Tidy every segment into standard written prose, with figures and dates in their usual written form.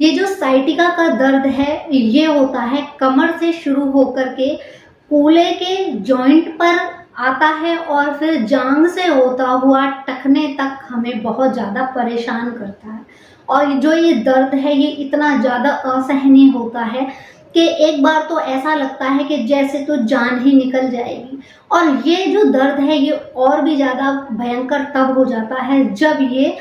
ये जो साइटिका का दर्द है ये होता है कमर से शुरू होकर के कूल्हे के जॉइंट पर आता है और फिर जांघ से होता हुआ टखने तक हमें बहुत ज़्यादा परेशान करता है। और जो ये दर्द है ये इतना ज़्यादा असहनीय होता है कि एक बार तो ऐसा लगता है कि जैसे तो जान ही निकल जाएगी। और ये जो दर्द है ये और भी ज़्यादा भयंकर तब हो जाता है जब ये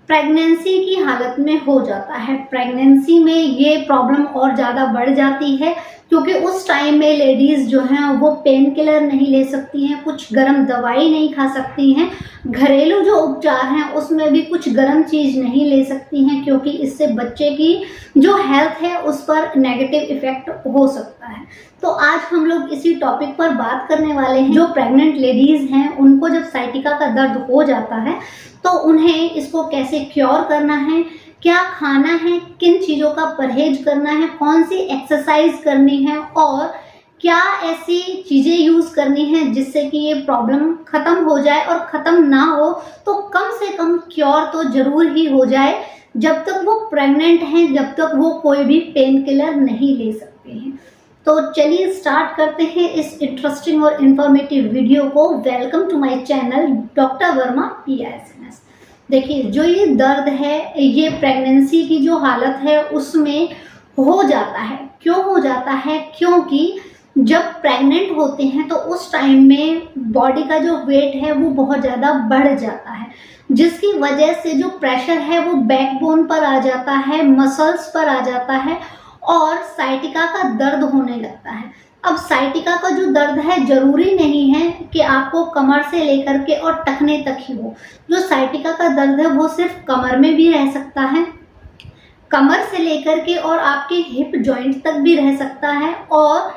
प्रेगनेंसी की हालत में हो जाता है। प्रेगनेंसी में ये प्रॉब्लम और ज़्यादा बढ़ जाती है क्योंकि उस टाइम में लेडीज़ जो हैं वो पेन किलर नहीं ले सकती हैं, कुछ गर्म दवाई नहीं खा सकती हैं, घरेलू जो उपचार हैं उसमें भी कुछ गर्म चीज़ नहीं ले सकती हैं क्योंकि इससे बच्चे की जो हेल्थ है उस पर नेगेटिव इफ़ेक्ट हो सकता है। तो आज हम लोग इसी टॉपिक पर बात करने वाले हैं। जो प्रेग्नेंट लेडीज़ हैं उनको जब साइटिका का दर्द हो जाता है तो उन्हें इसको कैसे क्योर करना है, क्या खाना है, किन चीज़ों का परहेज करना है, कौन सी एक्सरसाइज करनी है और क्या ऐसी चीज़ें यूज़ करनी है जिससे कि ये प्रॉब्लम ख़त्म हो जाए और ख़त्म ना हो तो कम से कम क्योर तो ज़रूर ही हो जाए। जब तक वो प्रेग्नेंट हैं जब तक वो कोई भी पेन किलर नहीं ले सकते हैं। तो चलिए स्टार्ट करते हैं इस इंटरेस्टिंग और इन्फॉर्मेटिव वीडियो को। Welcome to my channel doctor Verma PISMS। देखिए जो ये दर्द है ये प्रेगनेंसी की जो हालत है उसमें हो जाता है। क्यों हो जाता है? क्योंकि जब प्रेग्नेंट होते हैं तो उस टाइम में बॉडी का जो वेट है वो बहुत ज़्यादा बढ़ जाता है जिसकी वजह से जो प्रेशर है वो बैकबोन पर आ जाता है, मसल्स पर आ जाता है और साइटिका का दर्द होने लगता है। अब साइटिका का जो दर्द है जरूरी नहीं है कि आपको कमर से लेकर के और टखने तक ही हो। जो साइटिका का दर्द है वो सिर्फ कमर में भी रह सकता है, कमर से लेकर के और आपके हिप जॉइंट तक भी रह सकता है और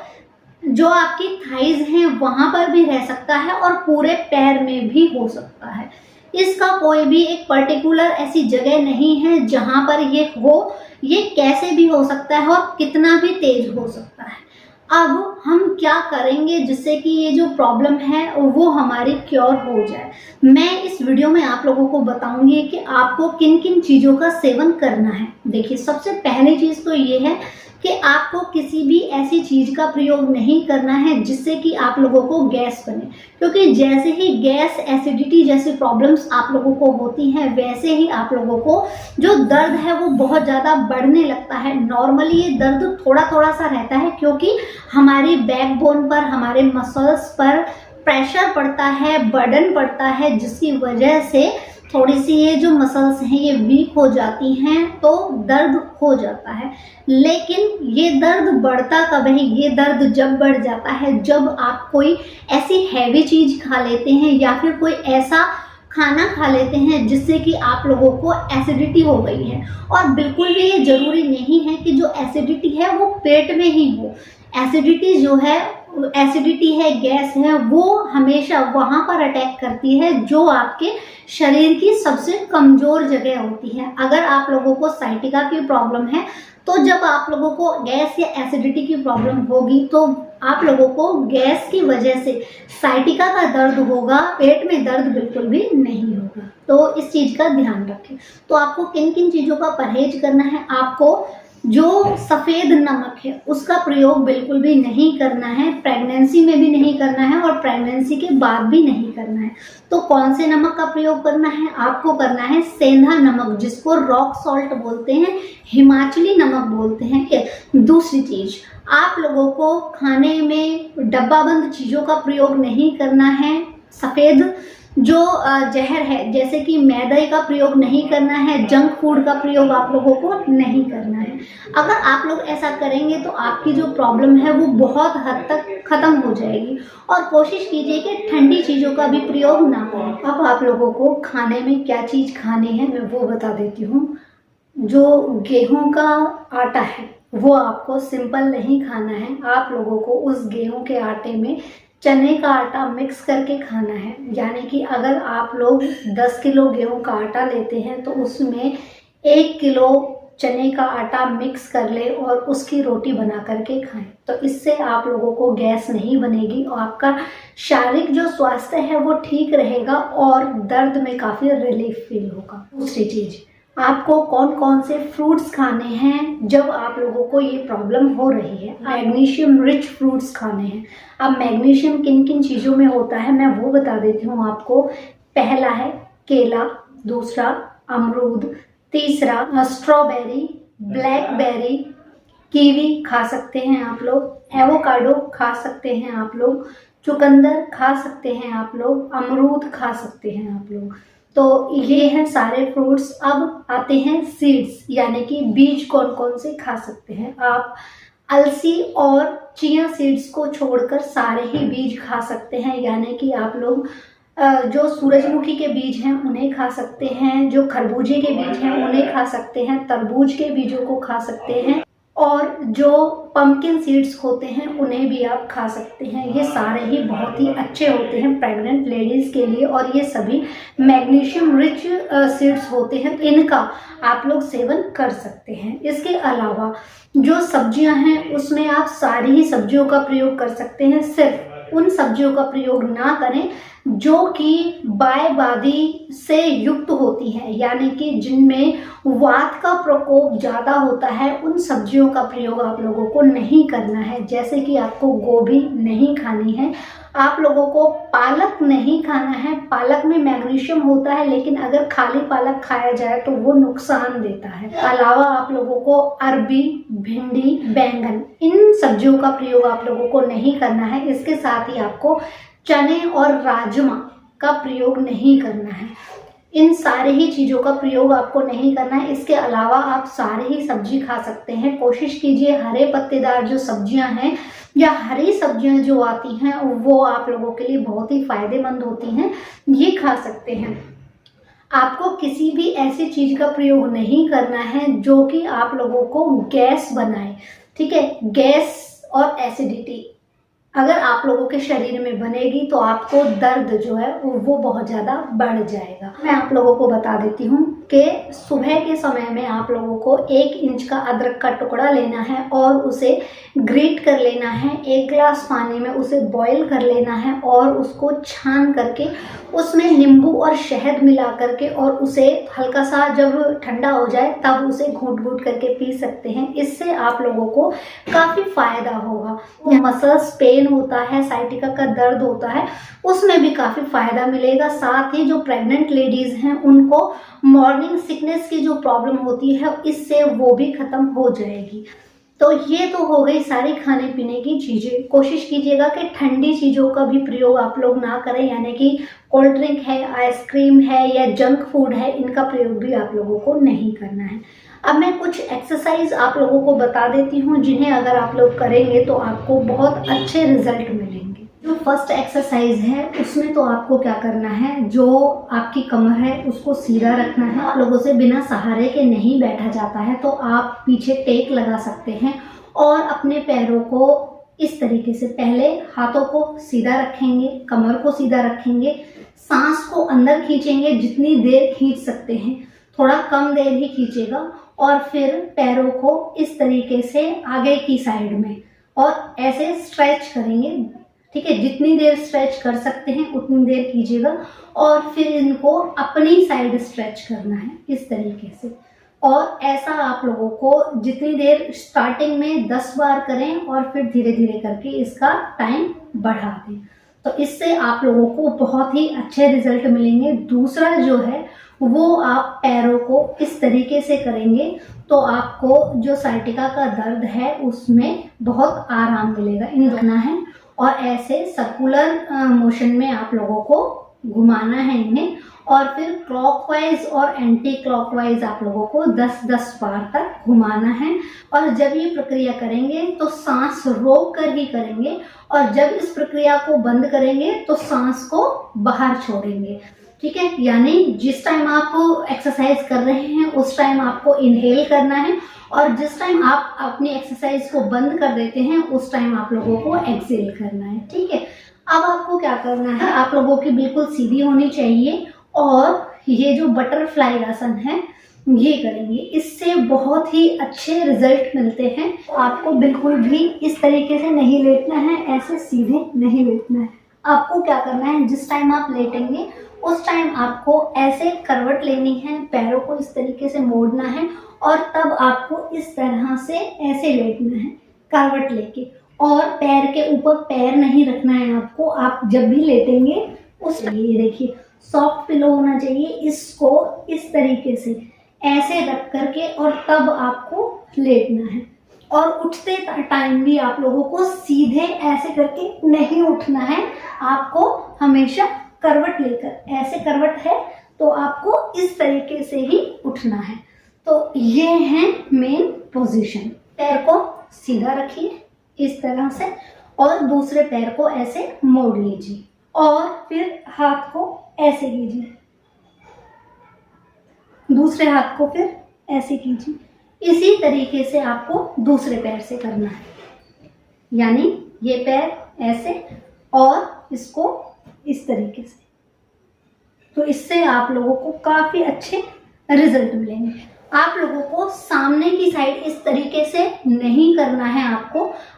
जो आपकी थाइज हैं वहाँ पर भी रह सकता है और पूरे पैर में भी हो सकता है। इसका कोई भी एक पर्टिकुलर ऐसी जगह नहीं है जहाँ पर ये हो। ये कैसे भी हो सकता है और कितना भी तेज हो सकता है। अब हम क्या करेंगे जिससे कि ये जो प्रॉब्लम है वो हमारी क्योर हो जाए। मैं इस वीडियो में आप लोगों को बताऊंगी कि आपको किन किन चीज़ों का सेवन करना है। देखिए सबसे पहली चीज़ तो ये है कि आपको किसी भी ऐसी चीज़ का प्रयोग नहीं करना है जिससे कि आप लोगों को गैस बने, क्योंकि जैसे ही गैस, एसिडिटी जैसी प्रॉब्लम्स आप लोगों को होती हैं वैसे ही आप लोगों को जो दर्द है वो बहुत ज़्यादा बढ़ने लगता है। नॉर्मली ये दर्द थोड़ा थोड़ा सा रहता है क्योंकि हमारी बैकबोन पर, हमारे मसल्स पर प्रेशर पड़ता है, बर्डन पड़ता है जिसकी वजह से थोड़ी सी ये जो मसल्स हैं ये वीक हो जाती हैं तो दर्द हो जाता है। लेकिन ये दर्द बढ़ता कब है? ये दर्द जब बढ़ जाता है जब आप कोई ऐसी हैवी चीज़ खा लेते हैं या फिर कोई ऐसा खाना खा लेते हैं जिससे कि आप लोगों को एसिडिटी हो गई है। और बिल्कुल भी ये ज़रूरी नहीं है कि जो एसिडिटी है वो पेट में ही हो। एसिडिटी जो है, एसिडिटी है, गैस है, वो हमेशा वहाँ पर अटैक करती है जो आपके शरीर की सबसे कमज़ोर जगह होती है। अगर आप लोगों को साइटिका की प्रॉब्लम है तो जब आप लोगों को गैस या एसिडिटी की प्रॉब्लम होगी तो आप लोगों को गैस की वजह से साइटिका का दर्द होगा, पेट में दर्द बिल्कुल भी नहीं होगा। तो इस चीज़ का ध्यान रखें। तो आपको किन किन चीज़ों का परहेज करना है? आपको जो सफ़ेद नमक है उसका प्रयोग बिल्कुल भी नहीं करना है, प्रेगनेंसी में भी नहीं करना है और प्रेगनेंसी के बाद भी नहीं करना है। तो कौन से नमक का प्रयोग करना है? आपको करना है सेंधा नमक, जिसको रॉक सॉल्ट बोलते हैं, हिमाचली नमक बोलते हैं। दूसरी चीज़, आप लोगों को खाने में डब्बाबंद चीज़ों का प्रयोग नहीं करना है। सफ़ेद जो जहर है जैसे कि मैदे का प्रयोग नहीं करना है, जंक फूड का प्रयोग आप लोगों को नहीं करना है। अगर आप लोग ऐसा करेंगे तो आपकी जो प्रॉब्लम है वो बहुत हद तक ख़त्म हो जाएगी। और कोशिश कीजिए कि ठंडी चीज़ों का भी प्रयोग ना करें। अब आप लोगों को खाने में क्या चीज़ खानी है मैं वो बता देती हूँ। जो गेहूँ का आटा है वो आपको सिंपल नहीं खाना है। आप लोगों को उस गेहूँ के आटे में चने का आटा मिक्स करके खाना है। यानी कि अगर आप लोग 10 किलो गेहूं का आटा लेते हैं तो उसमें 1 किलो चने का आटा मिक्स कर ले और उसकी रोटी बना करके खाएं। तो इससे आप लोगों को गैस नहीं बनेगी और आपका शारीरिक जो स्वास्थ्य है वो ठीक रहेगा और दर्द में काफ़ी रिलीफ फील होगा। दूसरी चीज़, आपको कौन कौन से फ्रूट्स खाने हैं जब आप लोगों को ये प्रॉब्लम हो रही है। मैग्नीशियम रिच फ्रूट्स खाने हैं। अब मैग्नीशियम किन किन चीज़ों में होता है मैं वो बता देती हूँ आपको। पहला है केला, दूसरा अमरूद, तीसरा स्ट्रॉबेरी, ब्लैकबेरी, कीवी खा सकते हैं आप लोग, एवोकाडो खा सकते हैं आप लोग, चुकंदर खा सकते हैं आप लोग, अमरूद खा सकते हैं आप लोग। तो ये हैं सारे फ्रूट्स। अब आते हैं सीड्स, यानी कि बीज कौन कौन से खा सकते हैं आप। अलसी और चिया सीड्स को छोड़कर सारे ही बीज खा सकते हैं, यानी कि आप लोग जो सूरजमुखी के बीज हैं उन्हें खा सकते हैं, जो खरबूजे के बीज हैं उन्हें खा सकते हैं, तरबूज के बीजों को खा सकते हैं, और जो पंपकिन सीड्स होते हैं उन्हें भी आप खा सकते हैं। ये सारे ही बहुत ही अच्छे होते हैं प्रेग्नेंट लेडीज़ के लिए, और ये सभी मैग्नीशियम रिच सीड्स होते हैं, इनका आप लोग सेवन कर सकते हैं। इसके अलावा जो सब्जियां हैं उसमें आप सारी ही सब्जियों का प्रयोग कर सकते हैं। सिर्फ उन सब्जियों का प्रयोग ना करें जो कि बायबादी से युक्त होती हैं, यानी कि जिनमें वात का प्रकोप ज़्यादा होता है, उन सब्जियों का प्रयोग आप लोगों को नहीं करना है। जैसे कि आपको गोभी नहीं खानी है, आप लोगों को पालक नहीं खाना है। पालक में मैग्नीशियम होता है, लेकिन अगर खाली पालक खाया जाए तो वो नुकसान देता है। अलावा आप लोगों को अरबी, भिंडी, बैंगन, इन सब्जियों का प्रयोग आप लोगों को नहीं करना है। इसके साथ ही आपको चने और राजमा का प्रयोग नहीं करना है। इन सारे ही चीज़ों का प्रयोग आपको नहीं करना है। इसके अलावा आप सारे ही सब्जी खा सकते हैं। कोशिश कीजिए हरे पत्तेदार जो सब्जियां हैं या हरी सब्जियां जो आती हैं वो आप लोगों के लिए बहुत ही फायदेमंद होती हैं, ये खा सकते हैं। आपको किसी भी ऐसी चीज़ का प्रयोग नहीं करना है जो कि आप लोगों को गैस बनाए, ठीक है। गैस और एसिडिटी अगर आप लोगों के शरीर में बनेगी तो आपको दर्द जो है वो बहुत ज़्यादा बढ़ जाएगा। मैं आप लोगों को बता देती हूँ कि सुबह के समय में आप लोगों को 1 इंच का अदरक का टुकड़ा लेना है और उसे ग्रेट कर लेना है। 1 गिलास पानी में उसे बॉईल कर लेना है और उसको छान करके उसमें नींबू और शहद मिला करके और उसे हल्का सा जब ठंडा हो जाए तब उसे घूट घूट करके पी सकते हैं। इससे आप लोगों को काफ़ी फायदा होगा। मसल्स पेन होता है, साइटिका का दर्द होता है, उसमें भी काफ़ी फायदा मिलेगा। साथ ही जो प्रेग्नेंट लेडीज़ हैं उनको मॉर्निंग सिकनेस की जो प्रॉब्लम होती है इससे वो भी ख़त्म हो जाएगी। तो ये तो हो गई सारी खाने पीने की चीज़ें। कोशिश कीजिएगा कि ठंडी चीज़ों का भी प्रयोग आप लोग ना करें, यानी कि कोल्ड ड्रिंक है, आइसक्रीम है या जंक फूड है, इनका प्रयोग भी आप लोगों को नहीं करना है। अब मैं कुछ एक्सरसाइज आप लोगों को बता देती हूँ जिन्हें अगर आप लोग करेंगे तो आपको बहुत अच्छे रिजल्ट मिलेंगे। जो फर्स्ट एक्सरसाइज है उसमें तो आपको क्या करना है, जो आपकी कमर है उसको सीधा रखना है। आप लोगों से बिना सहारे के नहीं बैठा जाता है तो आप पीछे टेक लगा सकते हैं और अपने पैरों को इस तरीके से पहले हाथों को सीधा रखेंगे, कमर को सीधा रखेंगे, सांस को अंदर खींचेंगे जितनी देर खींच सकते हैं, थोड़ा कम देर ही खींचेगा, और फिर पैरों को इस तरीके से आगे की साइड में और ऐसे स्ट्रेच करेंगे, ठीक है। जितनी देर स्ट्रेच कर सकते हैं उतनी देर कीजिएगा और फिर इनको अपनी साइड स्ट्रेच करना है इस तरीके से। और ऐसा आप लोगों को जितनी देर स्टार्टिंग में 10 बार करें और फिर धीरे धीरे करके इसका टाइम बढ़ा दें, तो इससे आप लोगों को बहुत ही अच्छे रिजल्ट मिलेंगे। दूसरा जो है वो आप पैरों को इस तरीके से करेंगे तो आपको जो साइटिका का दर्द है उसमें बहुत आराम मिलेगा। इन रखना है और ऐसे सर्कुलर मोशन में आप लोगों को घुमाना है इन्हें, और फिर क्लॉकवाइज और एंटी क्लॉकवाइज आप लोगों को 10-10 बार तक घुमाना है। और जब ये प्रक्रिया करेंगे तो सांस रोक कर ही करेंगे, और जब इस प्रक्रिया को बंद करेंगे तो सांस को बाहर छोड़ेंगे, ठीक है। यानी जिस टाइम आप एक्सरसाइज कर रहे हैं उस टाइम आपको इनहेल करना है, और जिस टाइम आप अपनी एक्सरसाइज को बंद कर देते हैं उस टाइम आप लोगों को एक्सहेल करना है, ठीक है। अब आपको क्या करना है, आप लोगों की बिल्कुल सीधी होनी चाहिए और ये जो बटरफ्लाई आसन है ये करेंगे। इससे बहुत ही अच्छे रिजल्ट मिलते हैं। आपको बिल्कुल भी इस तरीके से नहीं लेटना है, ऐसे सीधे नहीं लेटना है। आपको क्या करना है, जिस टाइम आप लेटेंगे उस टाइम आपको ऐसे करवट लेनी है, पैरों को इस तरीके से मोड़ना है और तब आपको इस तरह से ऐसे लेटना है करवट लेके, और पैर के ऊपर पैर नहीं रखना है आपको। आप जब भी लेटेंगे उस ये देखिए सॉफ्ट पिलो होना चाहिए, इसको इस तरीके से ऐसे रख करके और तब आपको लेटना है। और उठते टाइम भी आप लोगों को सीधे ऐसे करके नहीं उठना है, आपको हमेशा करवट लेकर, ऐसे करवट है तो आपको इस तरीके से ही उठना है। तो ये है मेन पोजीशन। पैर को सीधा रखिए इस तरह से और दूसरे पैर को ऐसे मोड़ लीजिए और फिर हाथ को ऐसे कीजिए, दूसरे हाथ को फिर ऐसे कीजिए। इसी तरीके से आपको दूसरे पैर से करना है, यानी ये पैर ऐसे और इसको इस तरीके से। तो इससे आप लोगों को काफ़ी अच्छे रिजल्ट मिलेंगे। आप लोगों को सामने की साइड इस तरीके से नहीं करना है,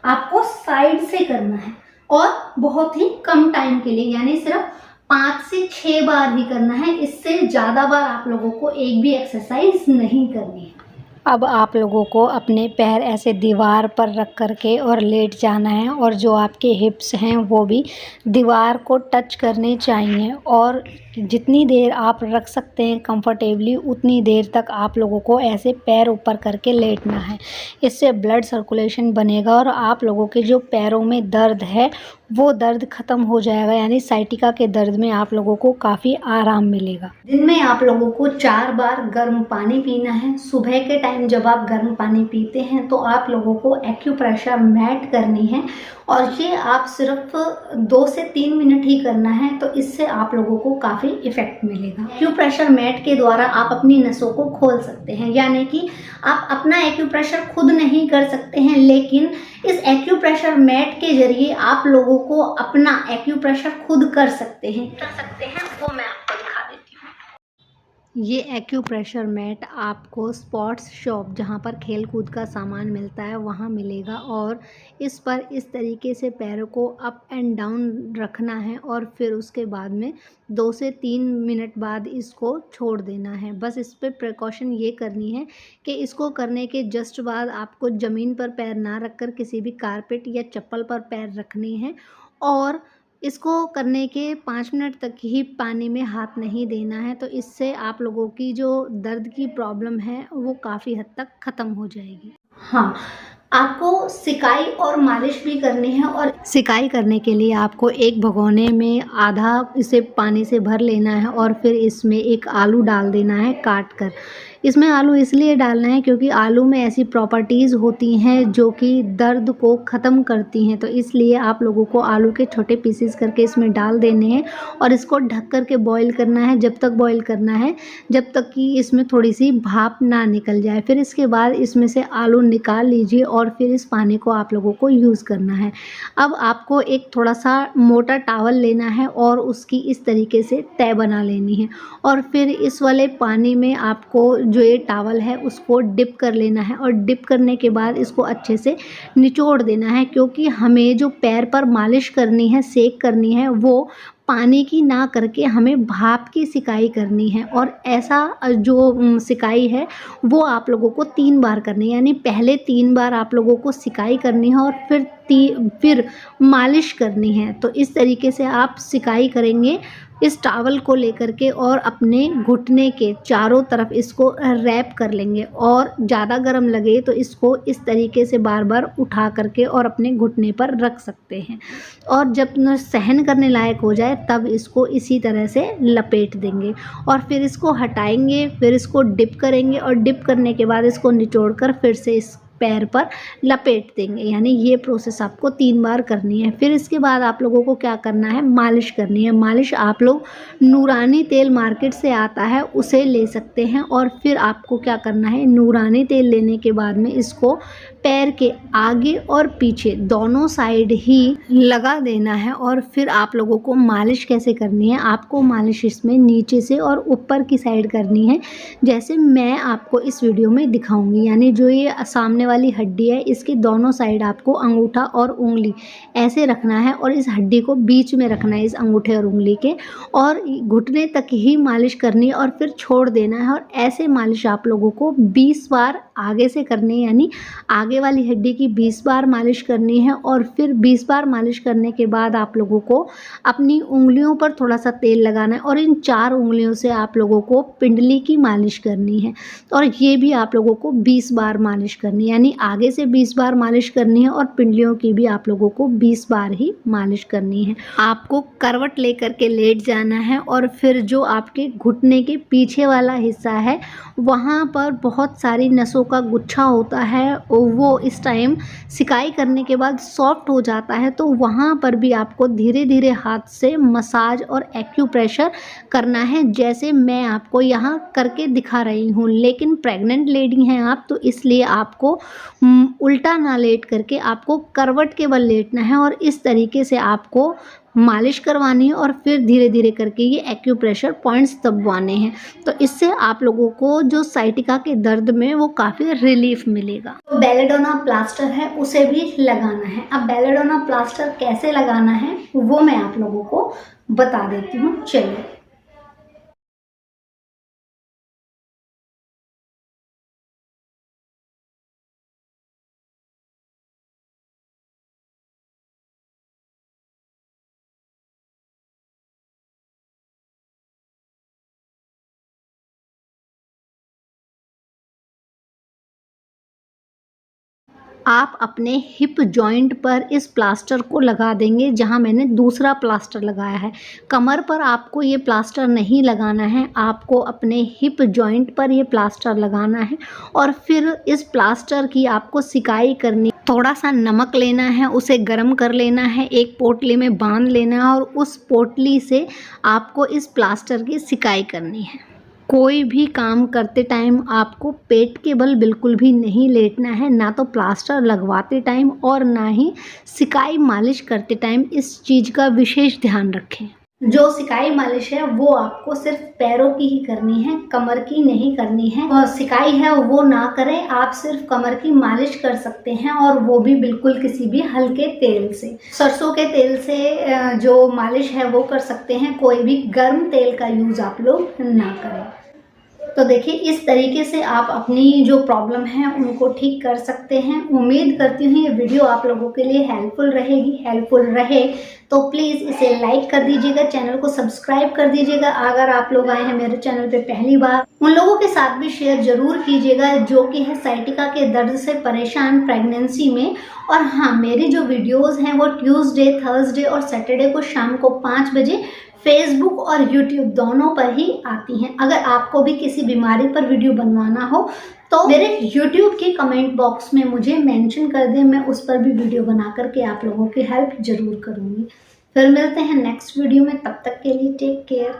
आपको साइड से करना है और बहुत ही कम टाइम के लिए, यानी सिर्फ 5 से 6 बार ही करना है। इससे ज़्यादा बार आप लोगों को एक भी एक्सरसाइज नहीं करनी है। अब आप लोगों को अपने पैर ऐसे दीवार पर रख करके और लेट जाना है और जो आपके हिप्स हैं वो भी दीवार को टच करने चाहिए और जितनी देर आप रख सकते हैं कंफर्टेबली उतनी देर तक आप लोगों को ऐसे पैर ऊपर करके लेटना है। इससे ब्लड सर्कुलेशन बनेगा और आप लोगों के जो पैरों में दर्द है वो दर्द ख़त्म हो जाएगा, यानी साइटिका के दर्द में आप लोगों को काफ़ी आराम मिलेगा। दिन में आप लोगों को 4 बार गर्म पानी पीना है। सुबह के टाइम जब आप गर्म पानी पीते हैं तो आप लोगों को एक्यूप्रेशर मैट करनी है और ये आप सिर्फ 2 से 3 मिनट ही करना है, तो इससे आप लोगों को काफ़ी इफ़ेक्ट मिलेगा। एक्यूप्रेशर मैट के द्वारा आप अपनी नसों को खोल सकते हैं, यानी कि आप अपना एक्यूप्रेशर खुद नहीं कर सकते हैं, लेकिन इस एक्यूप्रेशर मैट के जरिए आप लोगों को अपना एक्यूप्रेशर खुद कर सकते हैं। वो मैं आपको दिखा देती हूँ। ये एक्यूप्रेशर मैट आपको स्पोर्ट्स शॉप जहाँ पर खेल कूद का सामान मिलता है वहाँ मिलेगा और इस पर इस तरीके से पैरों को अप एंड डाउन रखना है और फिर उसके बाद में 2 से 3 मिनट बाद इसको छोड़ देना है। बस इस पर प्रिकॉशन ये करनी है कि इसको करने के जस्ट बाद आपको ज़मीन पर पैर ना रखकर किसी भी कारपेट या चप्पल पर पैर रखने हैं और इसको करने के 5 मिनट तक ही पानी में हाथ नहीं देना है। तो इससे आप लोगों की जो दर्द की प्रॉब्लम है वो काफ़ी हद तक ख़त्म हो जाएगी। हाँ, आपको सिकाई और मालिश भी करनी है और सिकाई करने के लिए आपको एक भगोने में आधा इसे पानी से भर लेना है और फिर इसमें एक आलू डाल देना है काट कर। इसमें आलू इसलिए डालना है क्योंकि आलू में ऐसी प्रॉपर्टीज़ होती हैं जो कि दर्द को ख़त्म करती हैं, तो इसलिए आप लोगों को आलू के छोटे पीसेस करके इसमें डाल देने हैं और इसको ढक कर के बॉईल करना है। जब तक बॉईल करना है जब तक कि इसमें थोड़ी सी भाप ना निकल जाए। फिर इसके बाद इसमें से आलू निकाल लीजिए और फिर इस पानी को आप लोगों को यूज़ करना है। अब आपको एक थोड़ा सा मोटा टॉवल लेना है और उसकी इस तरीके से तह बना लेनी है और फिर इस वाले पानी में आपको जो ये टॉवल है उसको डिप कर लेना है और डिप करने के बाद इसको अच्छे से निचोड़ देना है, क्योंकि हमें जो पैर पर मालिश करनी है, सेक करनी है, वो पानी की ना करके हमें भाप की सिकाई करनी है। और ऐसा जो सिकाई है वो आप लोगों को 3 बार करनी है, यानी पहले 3 बार आप लोगों को सिकाई करनी है और फिर मालिश करनी है। तो इस तरीके से आप सिकाई करेंगे इस टॉवल को लेकर के और अपने घुटने के चारों तरफ इसको रैप कर लेंगे और ज़्यादा गर्म लगे तो इसको इस तरीके से बार बार उठा करके और अपने घुटने पर रख सकते हैं और जब सहन करने लायक हो जाए तब इसको इसी तरह से लपेट देंगे और फिर इसको हटाएंगे, फिर इसको डिप करेंगे और डिप करने के बाद इसको निचोड़ कर फिर से इस पैर पर लपेट देंगे। यानी ये प्रोसेस आपको 3 बार करनी है। फिर इसके बाद आप लोगों को क्या करना है, मालिश करनी है। मालिश आप लोग नूरानी तेल मार्केट से आता है उसे ले सकते हैं और फिर आपको क्या करना है, नूरानी तेल लेने के बाद में इसको पैर के आगे और पीछे दोनों साइड ही लगा देना है और फिर आप लोगों को मालिश कैसे करनी है, आपको मालिश इसमें नीचे से और ऊपर की साइड करनी है, जैसे मैं आपको इस वीडियो में दिखाऊंगी। यानी जो ये सामने वाली हड्डी है इसके दोनों साइड आपको अंगूठा और उंगली ऐसे रखना है और इस हड्डी को बीच में रखना है, इस अंगूठे और उंगली के, और घुटने तक ही मालिश करनी है और फिर छोड़ देना है। और ऐसे मालिश आप लोगों को 20 बार आगे से करनी है, यानी आगे वाली हड्डी की 20 बार मालिश करनी है। और फिर 20 बार मालिश करने के बाद आप लोगों को अपनी उंगलियों पर थोड़ा सा तेल लगाना है और इन 4 उंगलियों से आप लोगों को पिंडली की मालिश करनी है। और ये भी आप लोगों को 20 बार मालिश करनी है, यानी आगे से 20 बार मालिश करनी है और पिंडलियों की भी आप लोगों को 20 बार ही मालिश करनी है। आपको करवट लेकर के लेट जाना है और फिर जो आपके घुटने के पीछे वाला हिस्सा है वहाँ पर बहुत सारी नसों का गुच्छा होता है, वो इस टाइम सिकाई करने के बाद सॉफ्ट हो जाता है, तो वहाँ पर भी आपको धीरे धीरे हाथ से मसाज और एक्यूप्रेशर करना है, जैसे मैं आपको यहाँ करके दिखा रही हूँ। लेकिन प्रेग्नेंट लेडी हैं आप, तो इसलिए आपको उल्टा ना लेट करके आपको करवट के बल लेटना है और इस तरीके से आपको मालिश करवानी है और फिर धीरे धीरे करके ये एक्यूप्रेशर पॉइंट्स दबवाने हैं। तो इससे आप लोगों को जो साइटिका के दर्द में वो काफ़ी रिलीफ मिलेगा। तो बेलेडोना प्लास्टर है उसे भी लगाना है। अब बेलेडोना प्लास्टर कैसे लगाना है वो मैं आप लोगों को बता देती हूँ, चलिए। आप अपने हिप जॉइंट पर इस प्लास्टर को लगा देंगे जहां मैंने दूसरा प्लास्टर लगाया है। कमर पर आपको ये प्लास्टर नहीं लगाना है, आपको अपने हिप जॉइंट पर ये प्लास्टर लगाना है और फिर इस प्लास्टर की आपको सिकाई करनी। थोड़ा सा नमक लेना है, उसे गर्म कर लेना है, एक पोटली में बांध लेना है और उस पोटली से आपको इस प्लास्टर की सिकाई करनी है। कोई भी काम करते टाइम आपको पेट के बल बिल्कुल भी नहीं लेटना है, ना तो प्लास्टर लगवाते टाइम और ना ही सिकाई मालिश करते टाइम। इस चीज़ का विशेष ध्यान रखें। जो सिकाई मालिश है वो आपको सिर्फ पैरों की ही करनी है, कमर की नहीं करनी है। और सिकाई है वो ना करें, आप सिर्फ कमर की मालिश कर सकते हैं और वो भी बिल्कुल किसी भी हल्के तेल से। सरसों के तेल से जो मालिश है वो कर सकते हैं, कोई भी गर्म तेल का यूज़ आप लोग ना करें। तो देखिए इस तरीके से आप अपनी जो प्रॉब्लम है उनको ठीक कर सकते हैं। उम्मीद करती हूँ ये वीडियो आप लोगों के लिए हेल्पफुल रहे तो प्लीज़ इसे लाइक कर दीजिएगा, चैनल को सब्सक्राइब कर दीजिएगा। अगर आप लोग आए हैं मेरे चैनल पे पहली बार, उन लोगों के साथ भी शेयर जरूर कीजिएगा जो कि है साइटिका के दर्द से परेशान प्रेगनेंसी में। और हाँ, मेरी जो वीडियोज़ हैं वो ट्यूसडे, थर्सडे और सैटरडे को शाम को 5 बजे फेसबुक और यूट्यूब दोनों पर ही आती हैं। अगर आपको भी किसी बीमारी पर वीडियो बनवाना हो तो मेरे यूट्यूब के कमेंट बॉक्स में मुझे मेंशन कर दें, मैं उस पर भी वीडियो बना करके आप लोगों की हेल्प जरूर करूँगी। फिर मिलते हैं नेक्स्ट वीडियो में, तब तक के लिए टेक केयर।